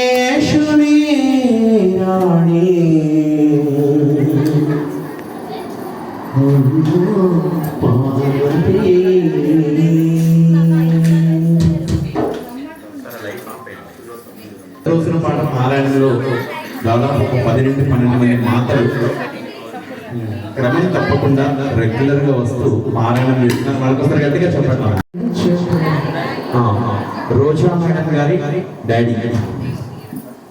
పరమేశ్వరి రాణి పార్వతీ రోజుల పాట పారాయణలో దాదాపు 10 నుండి 12 మంది మాతలు క్రమం తప్పకుండా రెగ్యులర్గా వస్తూ పారాయణం చేస్తున్నారు. వాళ్ళకొకసారి గట్టిగా చెప్పండి. రోజా మేడం గారి డాడీ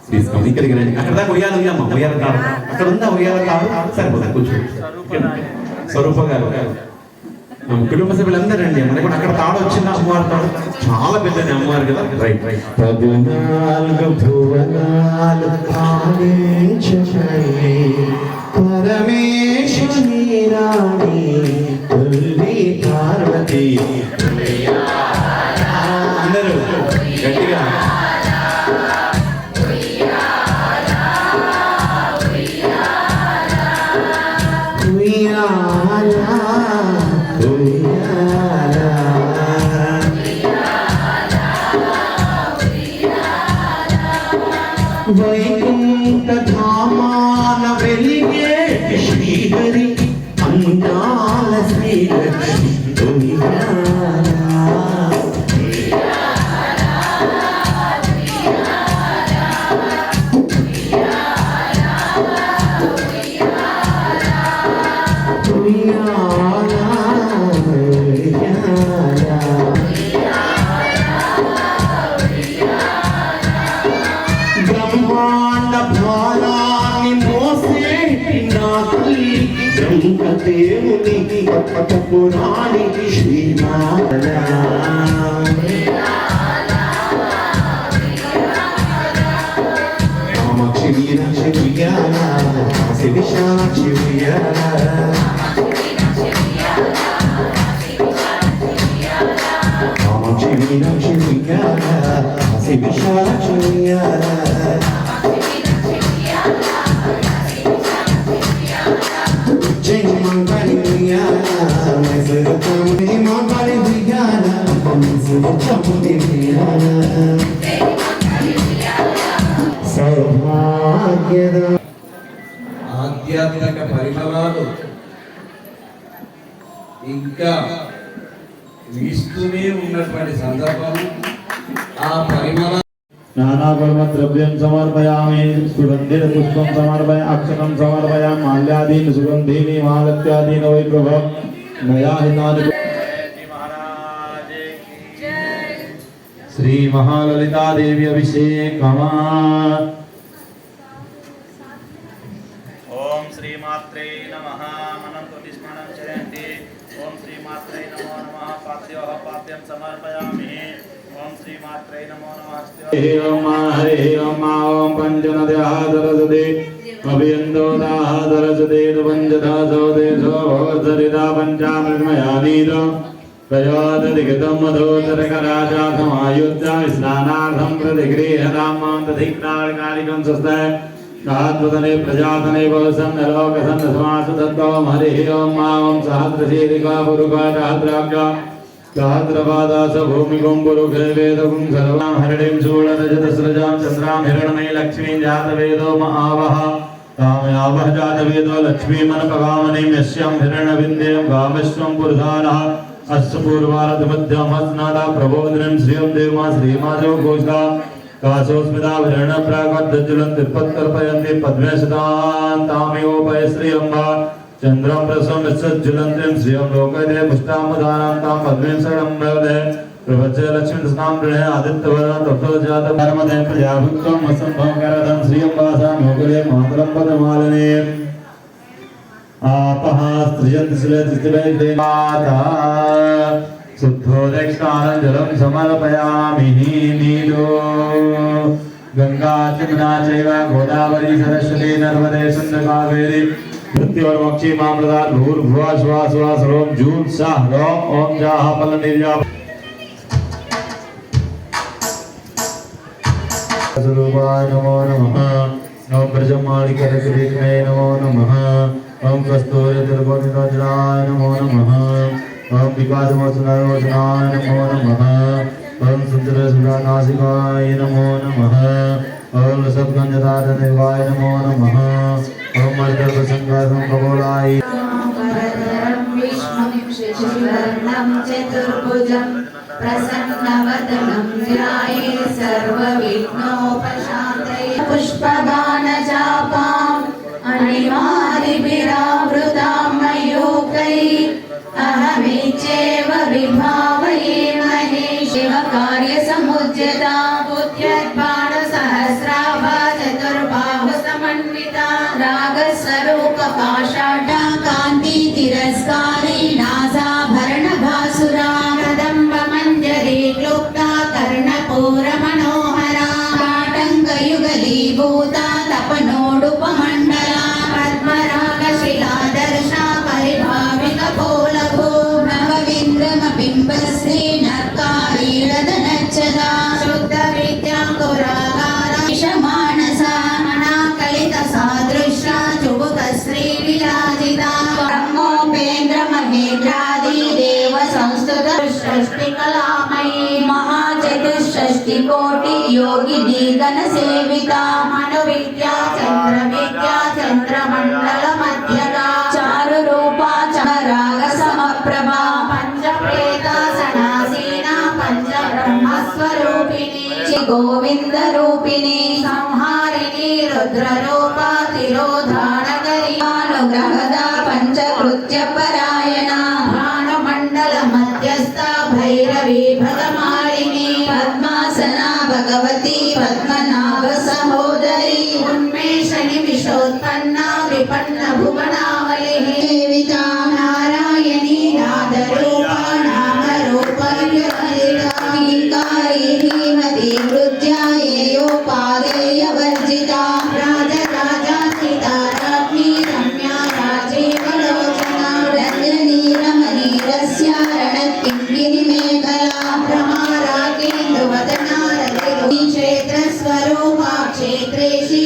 తీసుకోండి, ఇక్కడికి రండి. అక్కడ దాకా ఉయ్యాల ఉందమ్మా, ఉయ్యాల కాదు అక్కడ ఉందా, ఉయ్యాల కాదు సరిపోతా కూర్చోండి. స్వరూప గారు కుటుంబ సభ్యులందరూ రండి. మనకి అక్కడ తాడు వచ్చింది, అమ్మవారి తాడు చాలా పెద్దది అమ్మవారు కదా. Right right. 14 భువనాలు పరమేశ్వరి రాణి తల్లి పార్వతి. అందరూ గట్టిగా వైకుంఠ ధామాన వెలిగే శ్రీహరి అందాల శ్రీలక్ష్మి బ్రహ్మాండ భారాన్ని మోసేటి నాకి బ్రహ్మదేవుని పురాణి శ్రీనాథ కామాక్షి మీనాక్షి ఉయ్యాల విశాలాక్షి ఉయ్యాల కామాక్షి మీనాక్షి ఉయ్యాల విశాలాక్షి ఉయ్యాల జై మంగళి ఉయ్యాల మైసూరు చముడి మంగళి ఉయ్యాల మైసూరు చముడి ఉయ్యాల సౌభాగ్యద ఆధ్యాత్మిక పరిమళాలు ఇంకా వీస్తూనే ఉన్నటువంటి సందర్భాలు ఆ పరిమళ नानापरमद्रव्यं समर्पयामि सुगन्धिपुष्पं समर्पय अक्षतं समर्पयामि माल्यादीन् सुगन्धीनि मालत्यादीन् वै प्रभो मया हितानि श्री महाललिता देवी अभिषेकमा ओम श्री मात्रे नमः मनंतु निष्मणं चरन्ति ओम श्री मात्रे नमो नमः पाद्योः पाद्यं समर्पयामि ओम श्री मात्रे नमो नमः हरे ओम पंचनद्यादरसदे अभियन्दोदादरसदे पंचदासोदे सोभवत्सरिता पञ्चामृतमयानीतो प्रयोदधिगतं मधोदरकराजातमायुध्य स्नानार्थं प्रतिगृह्यतामां तधिक्राळकालिकं स्वस्ताय गात्वतने प्रजातने भवसन्नलोकसन्नसमासु तत्त्वं हरिः ओम सहस्रशीलिका पुरुका सहस्राब्जा सहस्रपादास भूमिकुं पुरुखे वेदकुं सर्वां हरिणीं शूलरजतस्रजां चन्द्रां हिरण्मयी लक्ष्मीं जातवेदो महावः कामयावः जातवेदो लक्ष्मीमनपगामनीं यस्यां हिरण्यविन्द्यं कामश्वं पुरुषानः अस्य पूर्वारधमध्यमस्नादा प्रबोधिनीं श्रियं देवमा श्रीमाजो घोषा काशोस्मिता हिरण्यप्रागद्ज्वलं तिरुपत्कर्पयन्ति पद्मे सदां तामेवोपय श्रियम्बा चंद्रं प्रसन्नज्वलन्तीं श्रियं लोकदे पुष्टामुदानां तां पद्में शरणं वदे प्रपञ्चे लक्ष्मीस्नां गृहे आदित्यवदनं ततो जातं धर्मदे प्रजाभुक्तं वसम्भवकरदं श्रियं वासां मोगले मातरं पदमालिने आपः स्त्रियन्ति श्लेतिस्तिवैते माता शुद्धोदक्षानं जलं समर्पयामि नीलो गंगा जमुना चैव गोदावरी सरस्वती नर्मदे सिन्धु कावेरी मृत्युर्मोक्षी मामृता भूर्भुवः स्वः स्वः सर्वं जून् सः रोम ओम जाः फलनिर्या स्वरूपाय नमो नमः ओम ब्रजमालिकरग्रेग्मये नमो नमः ओम कस्तूरितिलकोटिरोचनाय नमो नमः ओम विकासमोचनाय नमो नमः ओम सुंदरसुरानासिकाय नमो नमः ओम सद्गंजदातनिवाय नमो नमः ओम मर्दप्रसंगासंकपोलाय शशिवर्णं चतुर्भुजं प्रसन्नवदनं ध्याये सर्वविघ्नोपशान्तये पुष्पबाणचापाम् अणिमादिभिरावृतां मयूखैः अहमिच्छेव विभावये महे शिवकार्यसमुज्यता बुद्ध्यद्बाणसहस्राभा चतुर्बाहुसमन्विता रागस्वरूपपाषाढा कान्ति तिरस्कारी नासाभरणभासुरा कदम्बमञ्जरी क्लुप्ता कर्णपूरमनोहरा काटङ्गयुगलीभूता तपनोडुपमण्डला पद्मरागशिलादर्शा परिभाविकपोलभू नवविन्द्रमबिम्बश्री नर्कारीडदनच्छदा शुद्धविद्याङ्कुरागारा विषमानसा अनाकलितसादृशा चुबुकश्रीविलाजिता ब्रह्मोपेन्द्रमहेन्द्रादि देव संस्तुत षष्टिकलामयी महाचतुष्षष्टिकोटि योगिनी गणसेविता मनुविद्या चन्द्रमण्डलमध्यगा चारुरूपा चरागसमप्रभा पञ्चप्रेतासनासीना पञ्चब्रह्मस्वरूपिणी गोविन्दरूपिणी संहारिणी रुद्ररूपा तिरोधानकरी अनुग्रहदा पञ्चकृत्यपरायणा भानुमण्डलमध्यस्था भैरवी भगमालिनी पद्मासना भगवती पद्मनाभ सहोदरी उन्मेषनिमिषोत्पन्ना विपन्नभुवनावलिः सेविता नारायणी नादरूपा नामरूपयुक्तिकारी धीमती हृद्यायेयोपादेयवर्जिता राजराजान्विता राज्ञी रम्या राजीवलोचना रञ्जनी रमणीरस्या रणकिङ्किणिमेखला भ्रमाराकेन्दुवदना रतिरुणी क्षेत्रस्वरूपा क्षेत्रेशी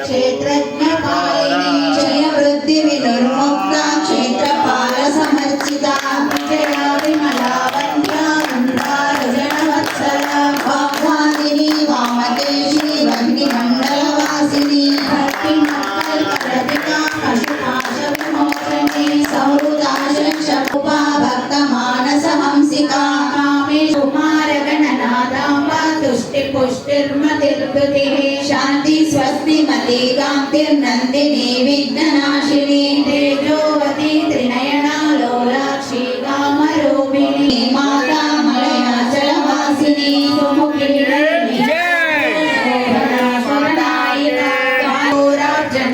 क्षेत्रज्ञपालिनी जयवृद्धिविनिर्मुक्ता क्षेत्रपालसमर्चिता विजया विमला वन्द्या वृन्दारजनवत्सला वाग्वादिनी वामकेशी वह्निमण्डलवासिनी भक्तिमत्कल्पलतिका पशुपाशविमोचनी सौहृदाशंशपुपा भक्तमानसहंसिका कामेषु कुमारगणनादाम्बा तुष्टिपुष्टिर्मतिर्भृतिः शान्ति स्वस्तिमती कान्तिर्नन्दिनी विघ्ननाशिनी तेजोवती त्रिनयना लोलाक्षी कामरूपिणी माता मलयाचलवासिनी सुमुखी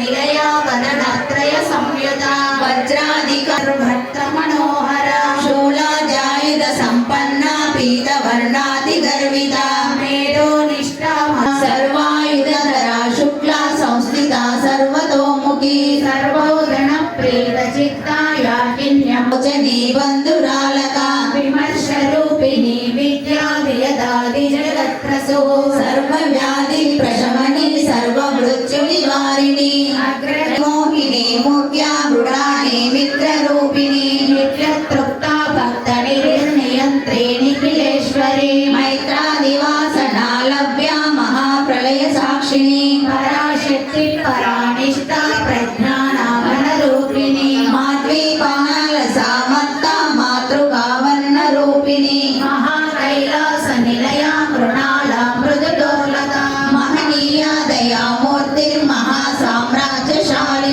निलया वदनत्रय संयुता वज्राधिकर्भक्तमनोहरा शूलाजायुध सम्पन्ना पीतवर्णातिगर्विता मेधोनिष्ठा सर्वायुधधरा शुक्ला संस्थिता सर्वतोमुखी सर्वोदनप्रीतचित्ता याकिन्यमोचनी बन्धुरालका विमर्शरूपिणी विद्यादियदादिजगत्प्रसो सर्वव्याधिप्रशमनी सर्वमृत्युनिवारिणी अग्रमोहिनी मुख्या मृडानी मित्ररूपिणी नित्यतृप्ता भक्तनिर्नियन्त्रे निखिलेश्वरी मैत्रादिवासना लभ्या महाप्रलय साक्षिणी पराशक्ति परानिष्ठा प्रज्ञानाभरणरूपिणी माध्वीपालसामत्ता मातृकावर्णरूपिणी महाकैलासनिलया मृणाला मृदुदोलता महनीया दयामूर्तिर्महासाम्राज्यशाली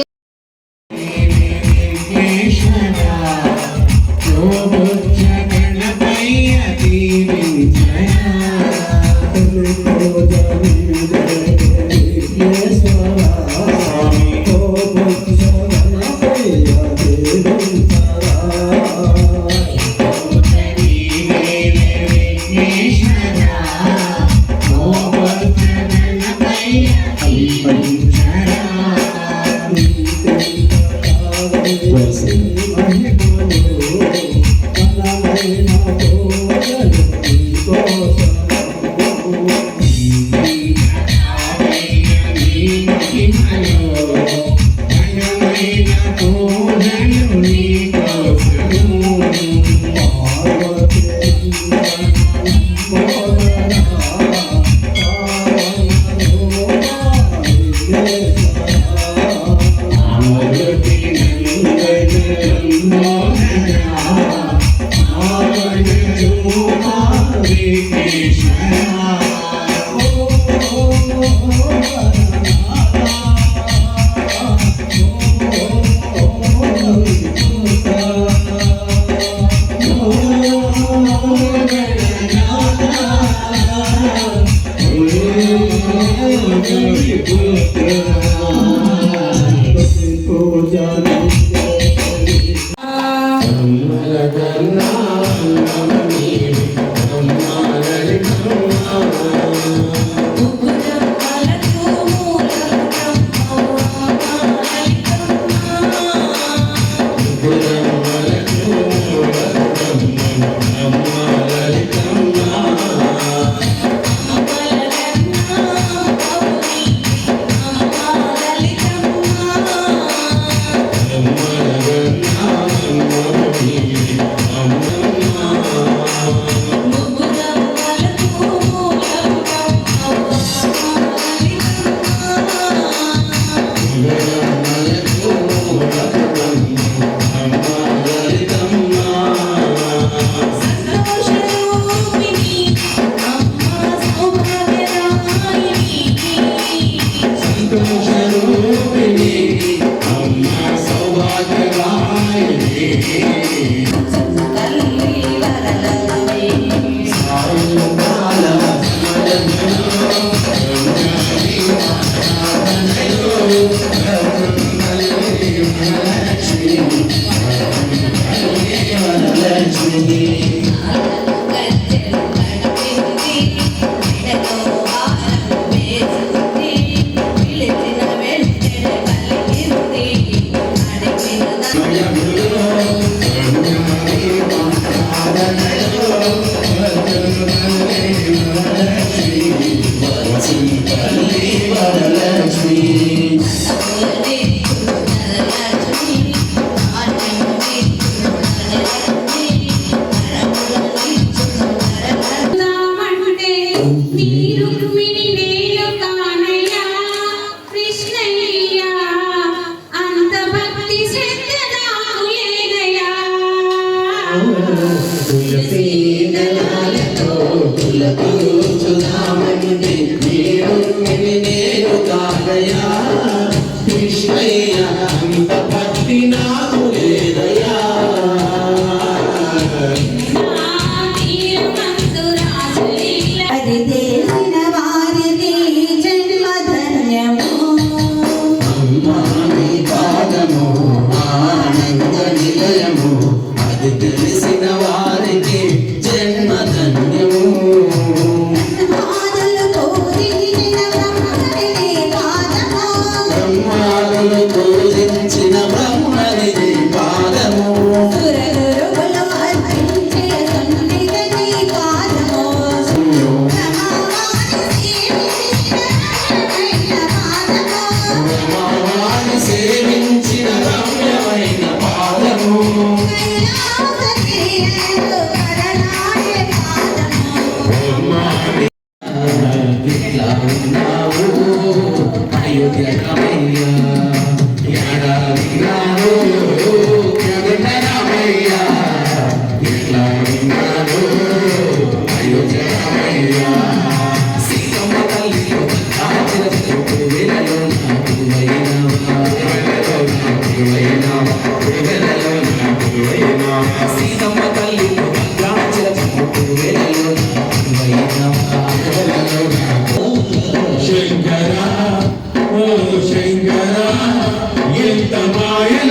శంకర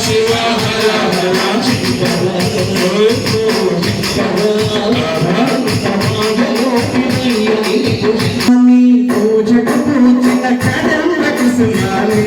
శివ హర హర శంకర పూజకు పూజిత కదంబకు సునాలే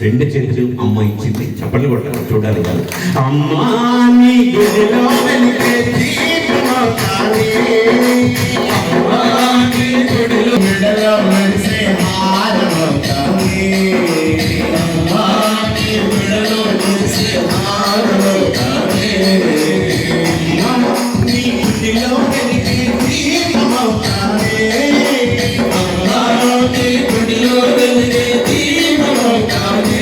రెండు చేతులు అమ్మ ఇచ్చింది, చప్పట్లు కొట్టాలి, చూడాలి కాదు. అమ్మా నీ గుడిలో వెలిగే దీపమవుతానే, అమ్మా నీ గుడిలో మెడలో మెరిసే హారమవుతానే, అమ్మా నీ మెడలో మెరిసే హారమవుతానే, అమ్మా నీ గుడిలో వెలిగే దీపమవుతానే, అమ్మా నీ గుడిలో వెలిగే దీపమవుతానే.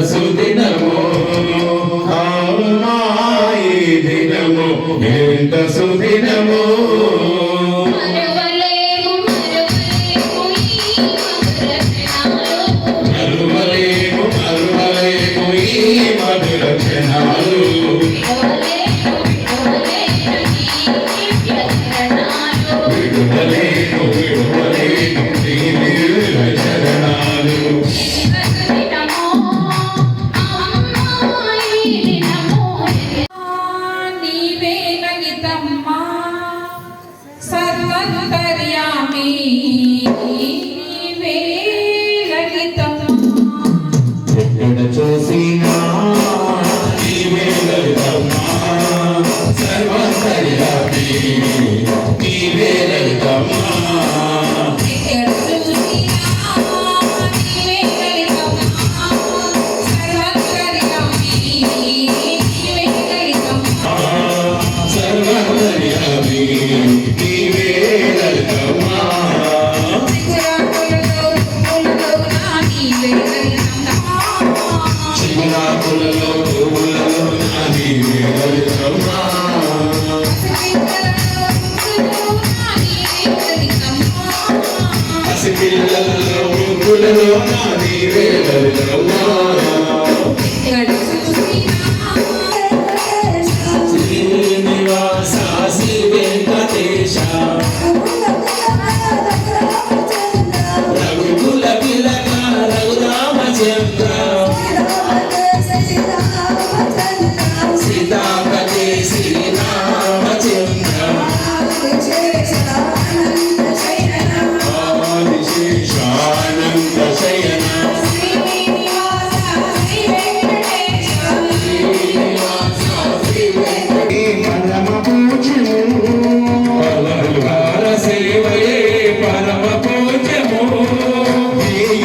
సుదినమో అమ్మాయి ఎంత సుదినమో మరువలేము ఈ మధుర క్షణాలు విడువలేను నీ విడుదల చరణాలు నీవే లలితమ్మా సర్వంతర్యామి నీవే లలితమ్మా ఎక్కడ చూసినా నీవే లలితమ్మా సర్వంతర్యామి నీవే లలితమ్మా ఎక్కడ చూసినా నీవే లలితమ్మా సర్వంతర్యామి నీవే లలితమ్మా సర్వంతర్యామి నీవే లలితమ్మా చిగురాకులలో పువ్వులలో నా నీవే లలితమ్మా పసిపిల్లలలో ముగ్గులలో నా నీవే లలితమ్మా శ్రీనివాస శ్రీ వెంకటేశ రఘుకుల తిలక రఘురామచంద్ర సీతాపతి శ్రీరామచంద్ర ఆదిశేషానంద శయన పరమ పూజ్యము అలంకార సేవయే పరమ పూజ్యము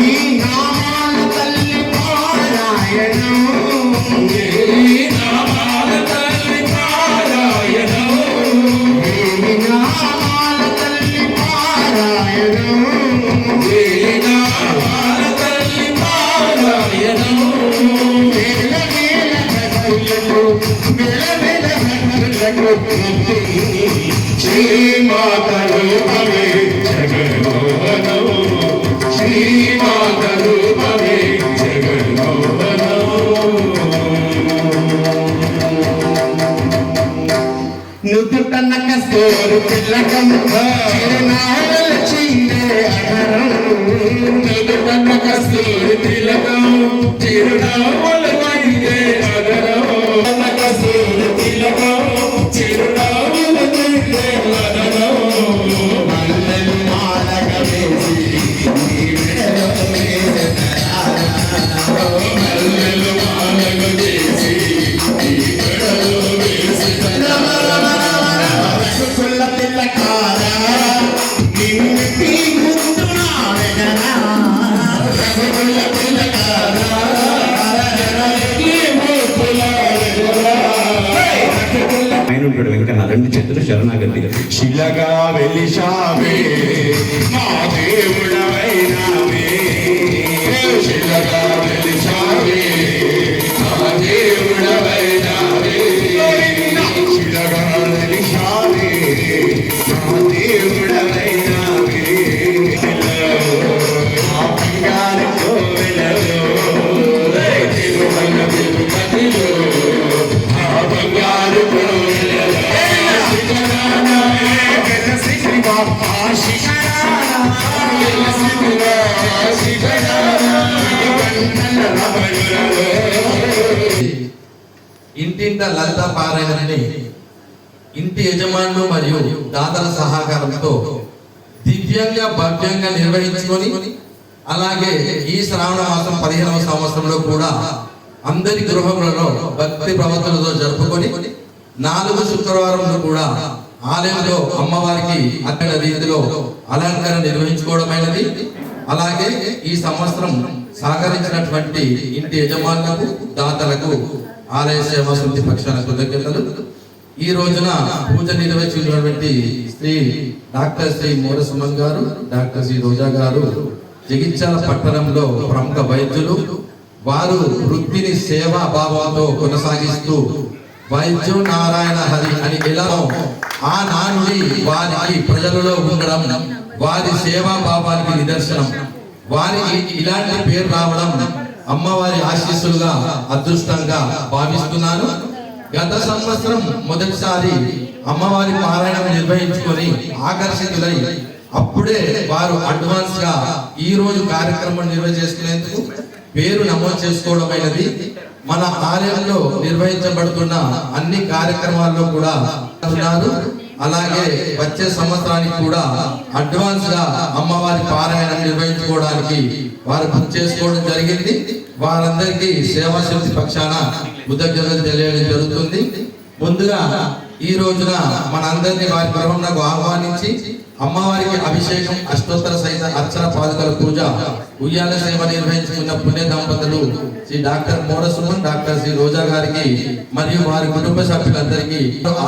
ఈ నామాల తల్లి పారాయణం ఈ నామాల తల్లి పారాయణం ఈ నామాల తల్లి పారాయణం ఈ నామాల తల్లి పారాయణం వేల వేల భక్తులకు వేల వేల భక్తులకు శ్రీమాతలు భవే జగన్మోహనం శ్రీమాతలు భవే జగన్మోహనం నుదుటన కస్తూరు తిలకం చిరునామల చిందే అధరం నుదుటన కస్తూరు తిలకం చిరునామల చిందే అధరం కస్తూరు తిలకం చిరునామల చిందే అధరం మల్లెలు మాలగ వేసి నీ మెడలో వేసెదరా మల్లెలు మాలగ వేసి నీ మెడలో వేసెదరా రఘుకుల తిలకార నిన్ను తీగుతున్నా వెగనా రఘుకుల తిలకార ఆయన ఉంటాడు వెంకన్న రెండు చేతులు శరణాగతి శిలగా వెలిశావే మా దేవుడవైనావే శిలగా వెలిశావే మా దేవుడవైనావే శిలగా వెలిశావే మా దేవుడవైనావే మా బంగారు కోవెలలో తిరుమల తిరుపతిలో ఆ బంగారు కోవెలలో ఇంటింట లలిత పారాయణని ఇంటి యజమానులు మరియు దాతల సహకారంతో దివ్యంగా భవ్యంగా నిర్వహించుకొని అలాగే ఈ శ్రావణ మాసం 15వ సంవత్సరంలో కూడా అందరి గృహములలో భక్తి ప్రవృత్తులతో జరుపుకొని 4 శుక్రవారంలో కూడా ఆలయంలో అమ్మవారికి అక్కడ రీతిలో అలంకరణ నిర్వహించుకోవడమైనది. అలాగే ఈ సంవత్సరం సహకరించినటువంటి ఇంటి యజమానులకు దాతలకు ఆలయ సేవా సమితి పక్షాన కృతజ్ఞతలు. ఈ రోజున పూజ నిర్వహించినటువంటి శ్రీ డాక్టర్ శ్రీ మోరసుమన్ గారు, డాక్టర్ శ్రీ రోజా గారు జగిత్యాల పట్టణంలో ప్రముఖ వైద్యులు. వారు వృత్తిని సేవా భావంతో కొనసాగిస్తూ వైద్యం నారాయణ హరి అని ఎలా ఆ నానుడి వారికి ప్రజలలో ఉండడం వారి సేవా భావానికి నిదర్శనం. వారికి ఇలాంటి పేరు రావడం అమ్మవారి ఆశీస్సులుగా అదృష్టంగా భావిస్తున్నాను. గత సంవత్సరం మొదటిసారి అమ్మవారి పారాయణం నిర్వహించుకొని ఆకర్షితులై అప్పుడే వారు అడ్వాన్స్ గా ఈ రోజు కార్యక్రమం నిర్వహించేందుకు పేరు నమోదు చేసుకోవడమైనది. మన ఆలయంలో నిర్వహించబడుతున్న అన్ని కార్యక్రమాల్లో కూడా ఉన్నారు. అలాగే వచ్చే సంవత్సరానికి కూడా అడ్వాన్స్ గా అమ్మవారి పారాయణం నిర్వహించుకోవడానికి వారు బుక్ చేసుకోవడం జరిగింది. వారందరికీ సేవాశక్తి పక్షాన కృతజ్ఞతలు తెలియడం జరుగుతుంది. ముందుగా ఈ రోజున మనందరినీ వారి గృహంలో ఆహ్వానించి అమ్మవారికి అభిషేకం, అష్టోత్తర సహిత అర్చన పాదుకల పూజ, ఉయ్యాల సేవ నిర్వహించుకున్న పుణ్య దంపతులు శ్రీ డాక్టర్ మోరసుమన్, డాక్టర్ శ్రీ రోజా గారికి మరియు వారి కుటుంబ సభ్యులందరికీ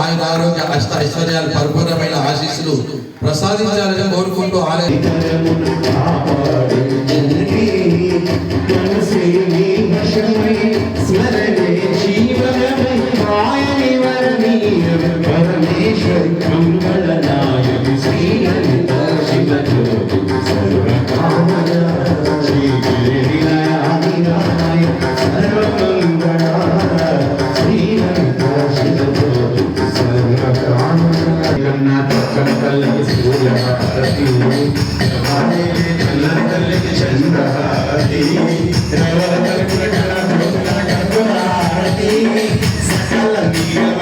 ఆయుర ఆరోగ్య అష్ట ఐశ్వర్యాలు పరిపూర్ణమైన ఆశీస్సులు ప్రసాదించాలని కోరుకుంటూ ఆలయం परमेश्वर मंगल नायक श्री ललिता शिव ज्योति सर्व कामना श्री गिरिराय सर्व मंगला श्री ललिता शिव ज्योति सर्व कामना जगन्नाथ कंकल सूर्य भारती हमारे चंद्र चंद्र भारती सकल नियम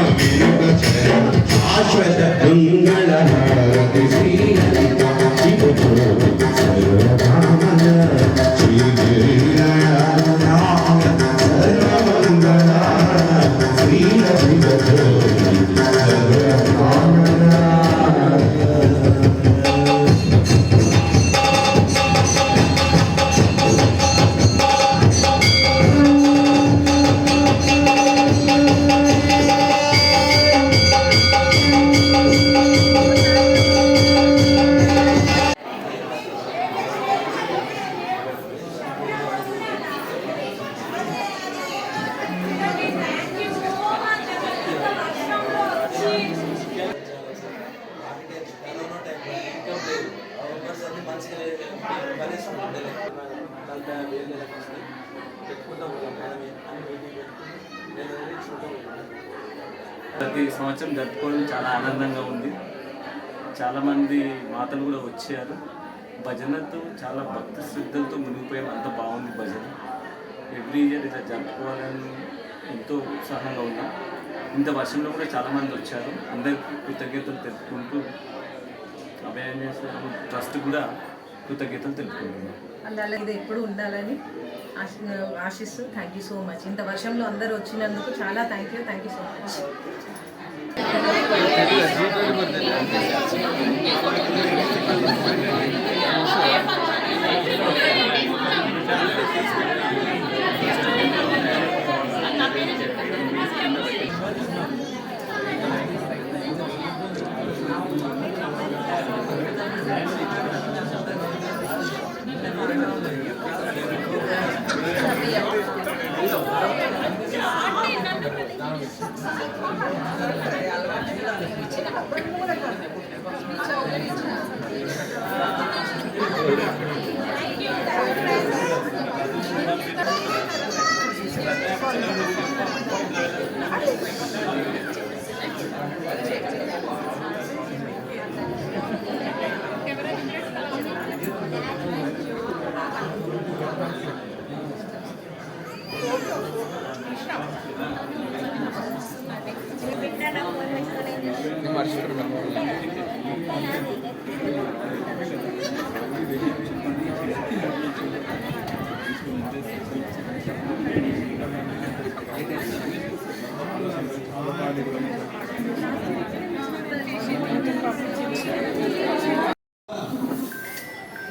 शाश्वत मंगल हारति श्री ललिता शिव ज्योति सर्व कामना श्री गिरिराय सर्व मंगला श्री ललिता ज्योति सर्व कामना ప్రతి సంవత్సరం జరుపుకోవడం చాలా ఆనందంగా ఉంది. చాలామంది మాతలు కూడా వచ్చారు. భజనతో చాలా భక్తి శ్రద్ధలతో మునిగిపోయాం. అంత బాగుంది భజన. ఎవ్రీ ఇయర్ ఇలా జరుపుకోవాలని ఎంతో ఉత్సాహంగా ఉన్నాం. ఇంత వర్షంలో కూడా చాలామంది వచ్చారు. అందరికీ కృతజ్ఞతలు తెలుపుకుంటూ అవేర్నెస్ ట్రస్ట్ కూడా కృతజ్ఞతలు తెలుపుకుంటున్నాం. అందువల్ల ఇది ఎప్పుడు ఉండాలని ఆశిస్తూ థ్యాంక్ యూ సో మచ్. ఇంత వర్షంలో అందరూ వచ్చినందుకు చాలా థ్యాంక్ యూ సో మచ్.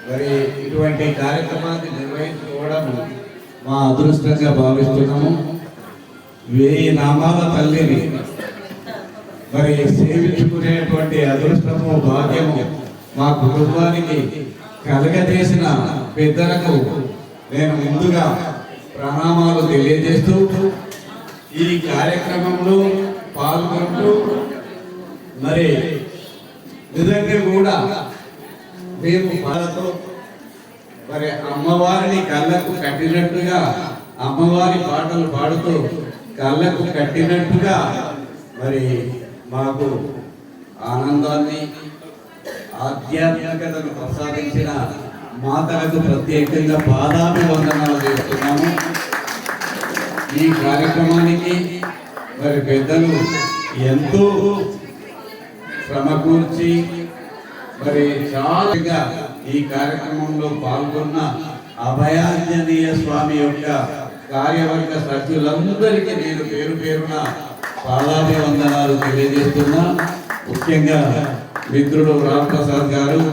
మరి ఇటువంటి కార్యక్రమాన్ని నిర్వహించుకోవడం మా అదృష్టంగా భావిస్తున్నాము. 1000 నామాల తల్లిని మరి సేవించుకునేటువంటి అదృష్టము, భాగ్యము మా కుటుంబానికి కలగజేసిన పెద్దలకు నేను ముందుగా ప్రణామాలు తెలియజేస్తూ ఈ కార్యక్రమంలో పాల్గొంటూ మరి నిజంగా కూడా మేము పాలతో మరి అమ్మవారిని కళ్ళకు కట్టినట్టుగా అమ్మవారి పాటలు పాడుతూ కళ్ళకు కట్టినట్టుగా మరి మాకు ఆనందాన్ని ఆధ్యాత్మికతను ప్రసాదించిన మాతలకు ప్రత్యేకంగా పాదాభివందనాలు చేస్తున్నాము. ఈ కార్యక్రమానికి మరి పెద్దలు ఎంతో శ్రమకూర్చి మరి చాలా ఈ కార్యక్రమంలో పాల్గొన్న అభయాంజనేయ స్వామి యొక్క కార్యవర్గ సభ్యులందరికీ నేను పేరు పేరున పాదాభివందనాలు తెలియజేస్తున్నా. ముఖ్యంగా మిత్రుడు రామప్రసాద్ గారు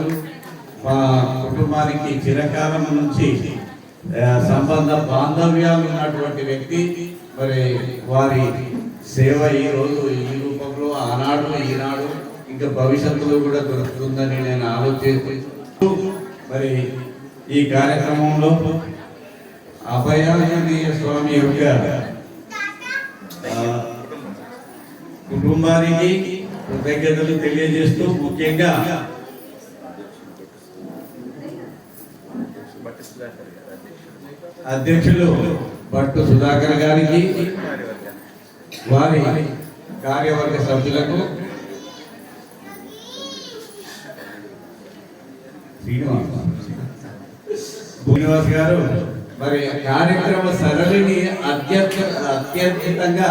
మా కుటుంబానికి చిరకాలం నుంచి సంబంధ బాంధవ్యాలు ఉన్నటువంటి వ్యక్తి. మరి వారి సేవ ఈరోజు ఈ రూపంలో ఆనాడు ఈనాడు ఇంకా భవిష్యత్తులో కూడా దొరుకుతుందని నేను ఆలోచిస్తూ మరి ఈ కార్యక్రమంలో అభయాంజనేయ స్వామి యొక్క కుటుంబానికి కృతజ్ఞతలు తెలియజేస్తూ ముఖ్యంగా అధ్యక్షులు భట్టు సుధాకర్ గారికి వారి కార్యవర్గ సభ్యులకు శ్రీనివాస్ గారు మరి కార్యక్రమ సరళిని అత్యద్భుతంగా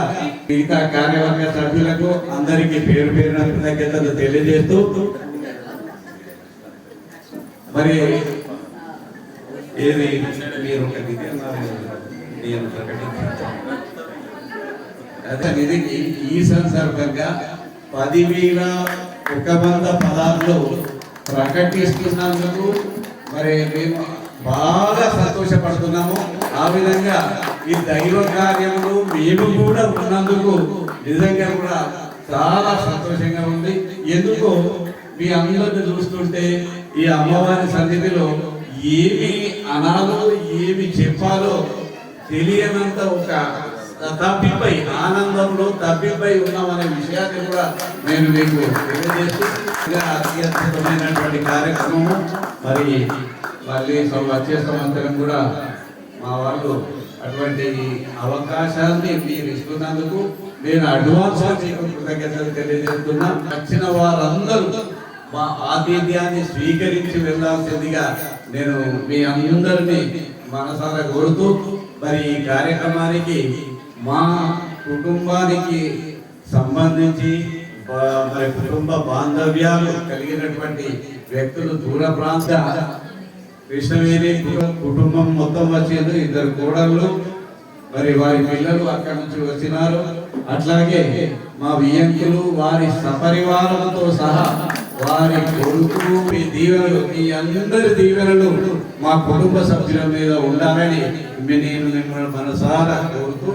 మిగతా కార్యవర్గ సభ్యులకు అందరికీ పేరు పేరున కృతజ్ఞతలు తెలియజేస్తూ మరి ఏది మీరు అదే ఈ సందర్భంగా 10,001 పదాలు ప్రకటిస్తున్నందుకు మరి మేము బాగా సంతోషపడుతున్నాము. ఆ విధంగా ఈ దైవ కార్యములు మేము కూడా ఉన్నందుకు నిజంగా కూడా చాలా సంతోషంగా ఉంది. ఎందుకు మీ అందరిని చూస్తుంటే ఈ అమ్మవారి సన్నిధిలో ఏమి అనాలో ఏమి చెప్పాలో తెలియనంత ఒక తప్పిపై ఆనందంలో తప్పిపై ఉన్నామనే విషయాన్ని కూడా నేను మీకు తెలియజేస్తూ అత్యద్భుతమైనటువంటి కార్యక్రమం. మరి మళ్ళీ వచ్చే సంవత్సరం కూడా మా వాళ్ళు అటువంటి అవకాశాన్ని మీరు ఇస్తున్నందుకు నేను అడ్వాన్స్ కృతజ్ఞతలు తెలియజేస్తున్నా. వచ్చిన వారందరూ మా ఆతిథ్యాన్ని స్వీకరించి వెళ్ళాల్సిందిగా నేను మీ అందరినీ మనసారా కోరుతూ మరి ఈ కార్యక్రమానికి మా కుటుంబానికి సంబంధించి మరి కుటుంబ బాంధవ్యాలు కలిగినటువంటి వ్యక్తులు దూర ప్రాంత కృష్ణవేణి కుటుంబం మొత్తం వచ్చేది 2 కోడళ్ళు మరి వారి పిల్లలు అక్కడి నుంచి వచ్చినారు. అట్లాగే మా వియంకులు వారి సపరివారంతో సహా వారి కొడుకు మీ దీవెనలు మీ అందరి దీవెనలు మా కుటుంబ సభ్యుల మీద ఉండాలని నేను మిమ్మల్ని మనసారా కోరుతూ